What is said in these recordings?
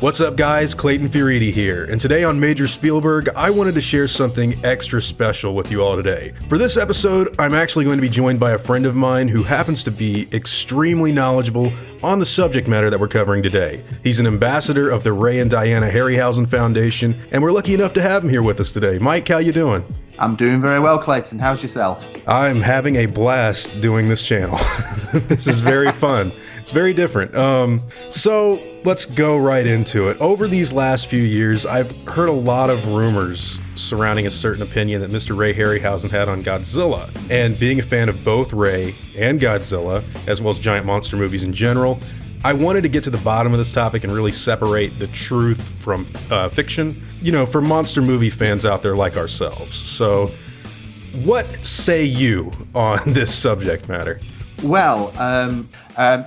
What's up guys, Clayton Fioriti here, and today on Major Spielberg, I wanted to share something extra special with you all today. For this episode, I'm actually going to be joined by a friend of mine who happens to be extremely knowledgeable on the subject matter that we're covering today. He's an ambassador of the Ray and Diana Harryhausen Foundation, and we're lucky enough to have him here with us today. Mike, how you doing? I'm doing very well, Clayton. How's yourself? I'm having a blast doing this channel. This is very fun. It's very different. So let's go right into it. Over these last few years, I've heard a lot of rumors surrounding a certain opinion that Mr. Ray Harryhausen had on Godzilla. And being a fan of both Ray and Godzilla, as well as giant monster movies in general, I wanted to get to the bottom of this topic and really separate the truth from fiction, for monster movie fans out there like ourselves. So, what say you on this subject matter? Well,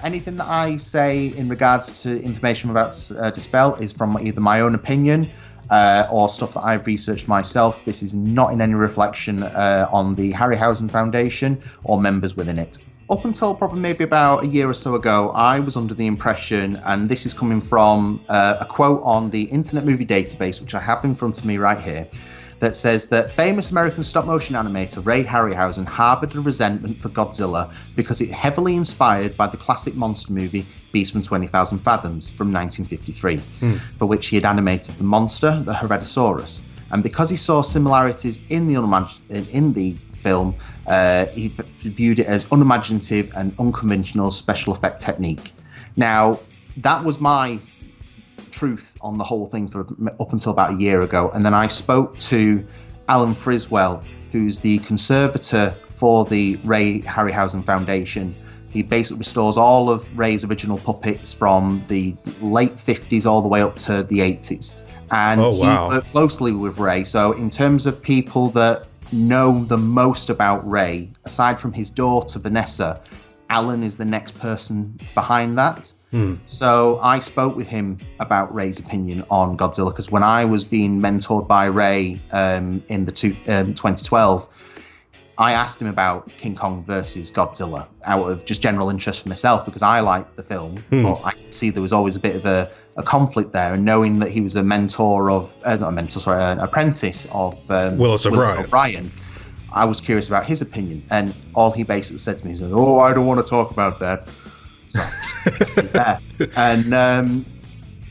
anything that I say in regards to information I'm about to dispel is from either my own opinion or stuff that I've researched myself. This is not in any reflection on the Harryhausen Foundation or members within it. Up until probably maybe about a year or so ago, I was under the impression, and this is coming from a quote on the Internet Movie Database, which I have in front of me right here, that says that famous American stop-motion animator Ray Harryhausen harbored a resentment for Godzilla because it heavily inspired by the classic monster movie Beast from 20,000 Fathoms from 1953, for which he had animated the monster, the Heretosaurus. And because he saw similarities in the film, he viewed it as unimaginative and unconventional special effect technique. Now, that was my truth on the whole thing for up until about a year ago, and then I spoke to Alan Friswell, who's the conservator for the Ray Harryhausen Foundation. He basically restores all of Ray's original puppets from the late 50s all the way up to the 80s. And he worked closely with Ray. So in terms of people that know the most about Ray, aside from his daughter Vanessa, Alan is the next person behind that. So I spoke with him about Ray's opinion on Godzilla, because when I was being mentored by Ray in the 2012, I asked him about King Kong versus Godzilla out of just general interest for myself, because I liked the film, but I could see there was always a bit of a conflict there. And knowing that he was a an apprentice of Willis O'Brien, I was curious about his opinion. And all he basically said to me is, "Oh, I don't want to talk about that." So just there. And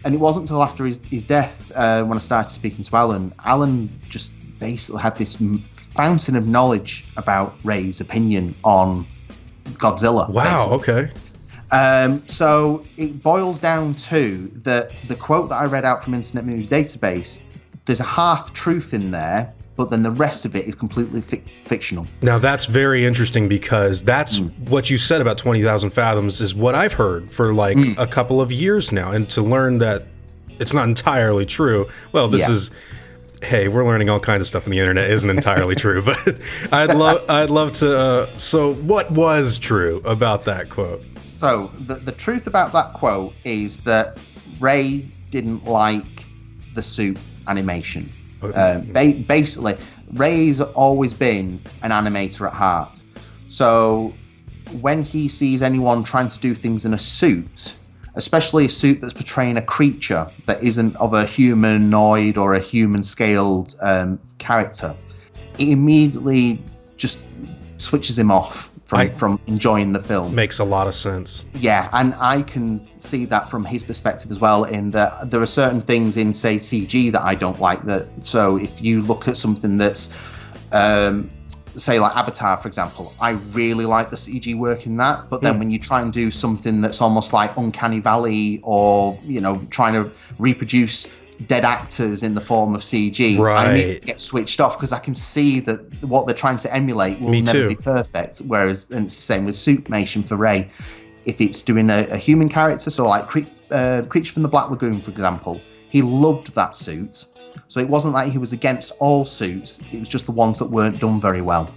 it wasn't until after his death when I started speaking to Alan just basically had this fountain of knowledge about Ray's opinion on Godzilla. Wow, basically. Okay. So it boils down to the quote that I read out from Internet Movie Database. There's a half truth in there, but then the rest of it is completely fictional. Now that's very interesting, because that's what you said about 20,000 Fathoms is what I've heard for like a couple of years now. And to learn that it's not entirely true, well, this is... Hey, we're learning all kinds of stuff on the internet isn't entirely true, but I'd love to. So, what was true about that quote? So, the truth about that quote is that Ray didn't like the suit animation. Basically, Ray's always been an animator at heart. So, when he sees anyone trying to do things in a suit, especially a suit that's portraying a creature that isn't of a humanoid or a human-scaled character, it immediately just switches him off from enjoying the film. Makes a lot of sense. Yeah, and I can see that from his perspective as well, in that there are certain things in, say, CG that I don't like. So if you look at something that's... say like Avatar, for example, I really like the CG work in that, but then when you try and do something that's almost like Uncanny Valley, or trying to reproduce dead actors in the form of CG, I need to get switched off, because I can see that what they're trying to emulate will never be perfect. Whereas, and it's the same with suitmation for Ray. If it's doing a human character, so like Creature from the Black Lagoon, for example, he loved that suit. So it wasn't like he was against all suits, it was just the ones that weren't done very well.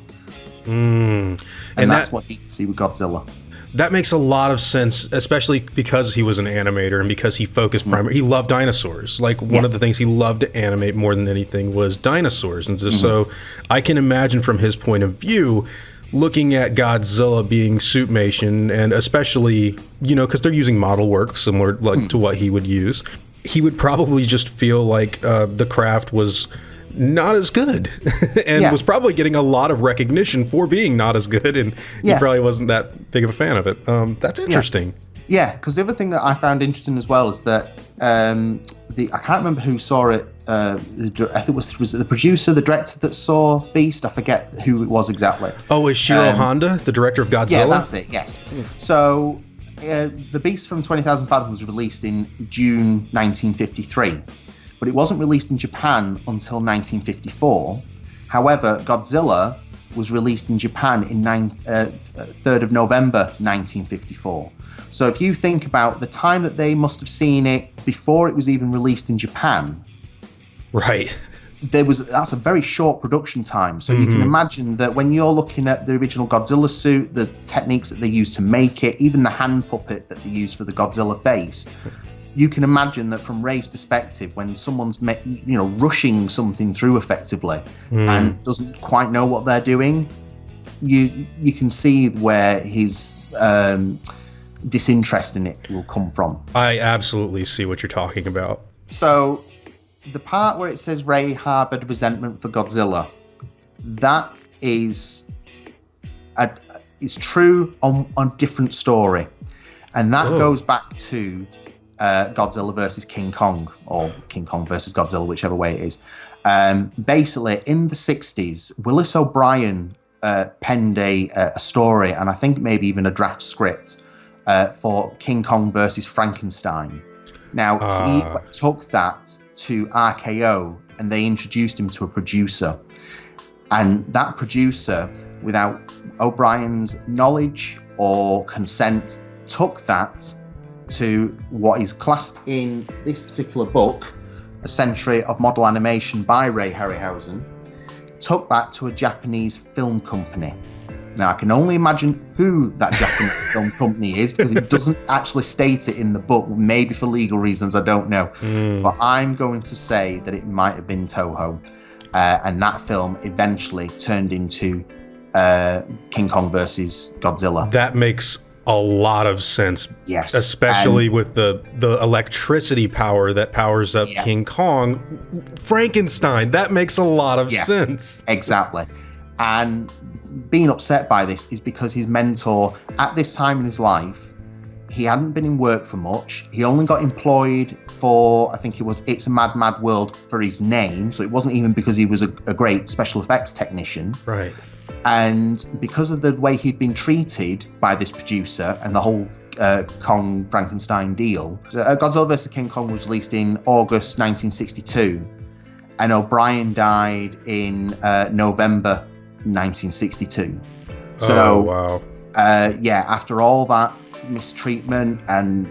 And that's what you can see with Godzilla. That makes a lot of sense, especially because he was an animator and because he focused primarily. He loved dinosaurs. Like, one of the things he loved to animate more than anything was dinosaurs. And so I can imagine from his point of view, looking at Godzilla being suitmation, and especially, because they're using model work similar to what he would use. he would probably just feel like the craft was not as good and was probably getting a lot of recognition for being not as good, and he probably wasn't that big of a fan of it. That's interesting. Yeah, because the other thing that I found interesting as well is that I can't remember who saw it. I think it was the producer, the director that saw Beast. I forget who it was exactly. Oh, is Shiro Honda, the director of Godzilla? Yeah, that's it, yes. So the Beast from 20,000 Fathoms was released in June 1953, but it wasn't released in Japan until 1954. However, Godzilla was released in Japan in 3rd of November 1954. So if you think about the time that they must have seen it before it was even released in Japan, right? That's a very short production time. So you can imagine that when you're looking at the original Godzilla suit, the techniques that they used to make it, even the hand puppet that they used for the Godzilla face, you can imagine that from Ray's perspective, when someone's rushing something through effectively and doesn't quite know what they're doing, you can see where his disinterest in it will come from. I absolutely see what you're talking about. So the part where it says Ray harbored resentment for Godzilla, that is true on a different story, and that goes back to Godzilla versus King Kong, or King Kong versus Godzilla, whichever way it is. Basically, in the 60s, Willis O'Brien penned a story, and I think maybe even a draft script for King Kong versus Frankenstein. Now, he took that to RKO, and they introduced him to a producer. And that producer, without O'Brien's knowledge or consent, took that to what is classed in this particular book, A Century of Model Animation by Ray Harryhausen, took that to a Japanese film company. Now, I can only imagine who that Japanese film company is, because it doesn't actually state it in the book, maybe for legal reasons, I don't know. But I'm going to say that it might have been Toho. And that film eventually turned into King Kong versus Godzilla. That makes a lot of sense. Yes. Especially with the electricity power that powers up King Kong. Frankenstein, that makes a lot of sense. Exactly. And being upset by this is because his mentor, at this time in his life, he hadn't been in work for much. He only got employed for, I think it was It's a Mad, Mad World, for his name. So it wasn't even because he was a great special effects technician. Right. And because of the way he'd been treated by this producer and the whole Kong Frankenstein deal, Godzilla vs. King Kong was released in August 1962. And O'Brien died in November 1962. So, wow. After all that mistreatment and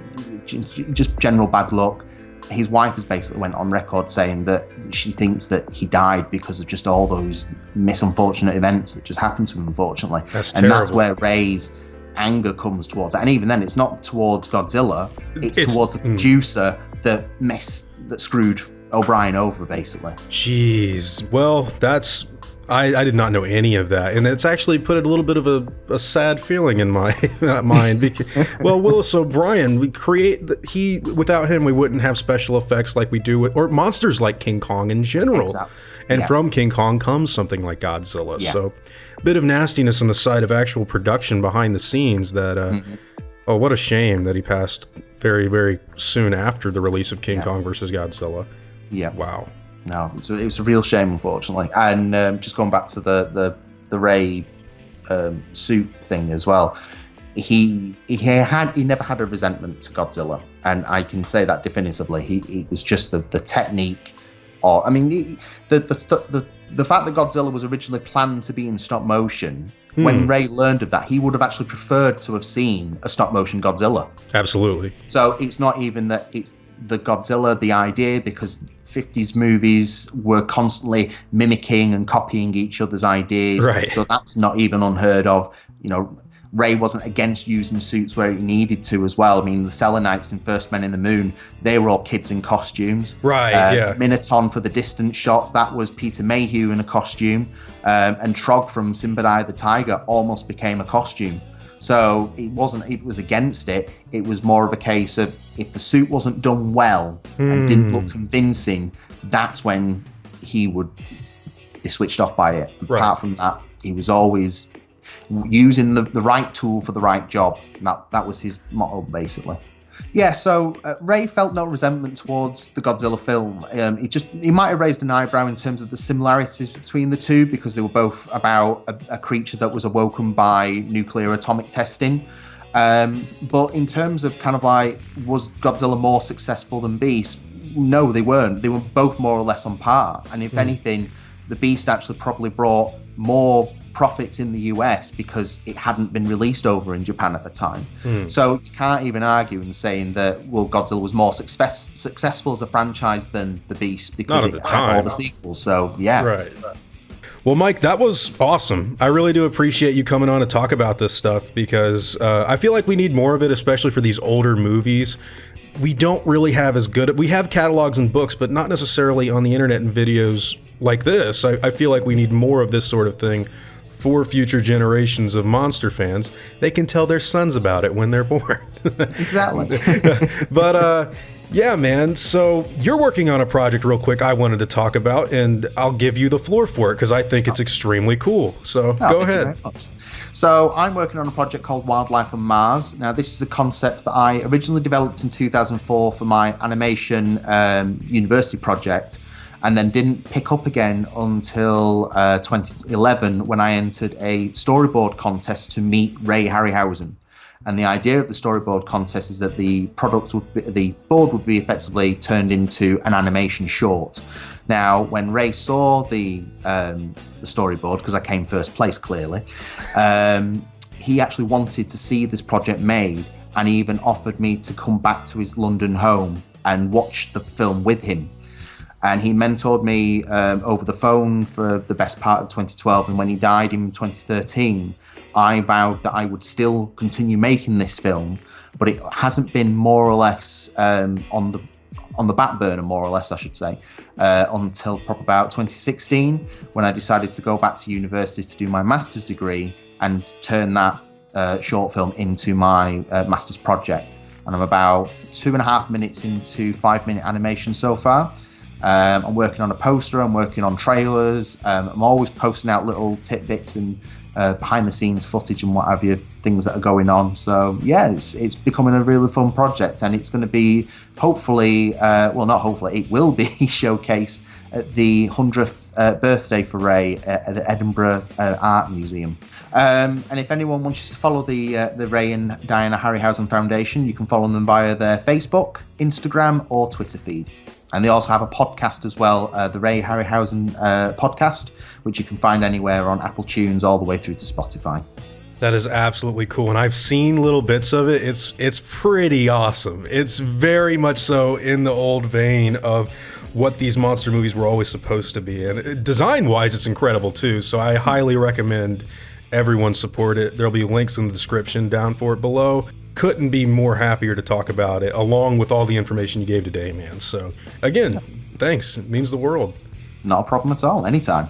just general bad luck, his wife has basically went on record saying that she thinks that he died because of just all those unfortunate events that just happened to him, unfortunately. That's terrible. And that's where Ray's anger comes towards it. And even then, it's not towards Godzilla, it's towards the producer that screwed O'Brien over, basically. Jeez. Well, that's... I did not know any of that, and it's actually put a little bit of a sad feeling in my mind. Because, well, Willis O'Brien, without him, we wouldn't have special effects like we do or monsters like King Kong in general. Exactly. And from King Kong comes something like Godzilla. Yeah. So, a bit of nastiness on the side of actual production behind the scenes. That oh, what a shame that he passed very, very soon after the release of King Kong versus Godzilla. Yeah. Wow. No, it was a real shame, unfortunately. And just going back to the Ray suit thing as well, he never had a resentment to Godzilla, and I can say that definitively. It was just the technique, or I mean, the fact that Godzilla was originally planned to be in stop motion. When Ray learned of that, he would have actually preferred to have seen a stop motion Godzilla. Absolutely. So it's not even that it's the Godzilla, the idea, because 50s movies were constantly mimicking and copying each other's ideas. Right. So that's not even unheard of. You know, Ray wasn't against using suits where he needed to as well. I mean, the Selenites in First Men in the Moon, they were all kids in costumes. Right, Minotaur for the distant shots, that was Peter Mayhew in a costume. And Trog from Simbadai the Tiger almost became a costume. So it was against it. It was more of a case of if the suit wasn't done well and didn't look convincing, that's when he would be switched off by it. Right. Apart from that, he was always using the right tool for the right job. That was his motto, basically. Yeah, so Ray felt no resentment towards the Godzilla film. He might have raised an eyebrow in terms of the similarities between the two, because they were both about a creature that was awoken by nuclear atomic testing. But in terms of kind of like, was Godzilla more successful than Beast? No, they weren't. They were both more or less on par. And if anything, the Beast actually probably brought more profits in the US because it hadn't been released over in Japan at the time. So you can't even argue in saying that, well, Godzilla was more successful as a franchise than the Beast because it had all the sequels. So yeah. Right. Well, Mike, that was awesome. I really do appreciate you coming on to talk about this stuff, because I feel like we need more of it, especially for these older movies. We don't really have we have catalogs and books, but not necessarily on the internet and videos like this. I feel like we need more of this sort of thing for future generations of monster fans. They can tell their sons about it when they're born. Exactly. But yeah, man, so you're working on a project real quick I wanted to talk about, and I'll give you the floor for it because I think it's extremely cool. So go ahead. So I'm working on a project called Wildlife on Mars. Now, this is a concept that I originally developed in 2004 for my animation university project, and then didn't pick up again until 2011 when I entered a storyboard contest to meet Ray Harryhausen. And the idea of the storyboard contest is that the board would be effectively turned into an animation short. Now, when Ray saw the storyboard, because I came first place clearly, he actually wanted to see this project made, and he even offered me to come back to his London home and watch the film with him. And he mentored me over the phone for the best part of 2012. And when he died in 2013, I vowed that I would still continue making this film, but it hasn't been more or less on the back burner, more or less, I should say, until probably about 2016, when I decided to go back to university to do my master's degree and turn that short film into my master's project. And I'm about 2.5 minutes into 5-minute animation so far. I'm working on a poster, I'm working on trailers, I'm always posting out little tidbits and behind the scenes footage and what have you, things that are going on. So yeah, it's becoming a really fun project, and it's going to be hopefully, well, not hopefully, it will be showcased at the 100th birthday for Ray at the Edinburgh Art Museum. And if anyone wants to follow the Ray and Diana Harryhausen Foundation, you can follow them via their Facebook, Instagram, or Twitter feed. And they also have a podcast as well, the Ray Harryhausen podcast, which you can find anywhere on Apple Tunes all the way through to Spotify. That is absolutely cool, and I've seen little bits of it. It's pretty awesome. It's very much so in the old vein of what these monster movies were always supposed to be. And design-wise, it's incredible too, so I highly recommend everyone support it. There'll be links in the description down for it below. Couldn't be more happier to talk about it, along with all the information you gave today, man. So, again, thanks. It means the world. Not a problem at all. Anytime.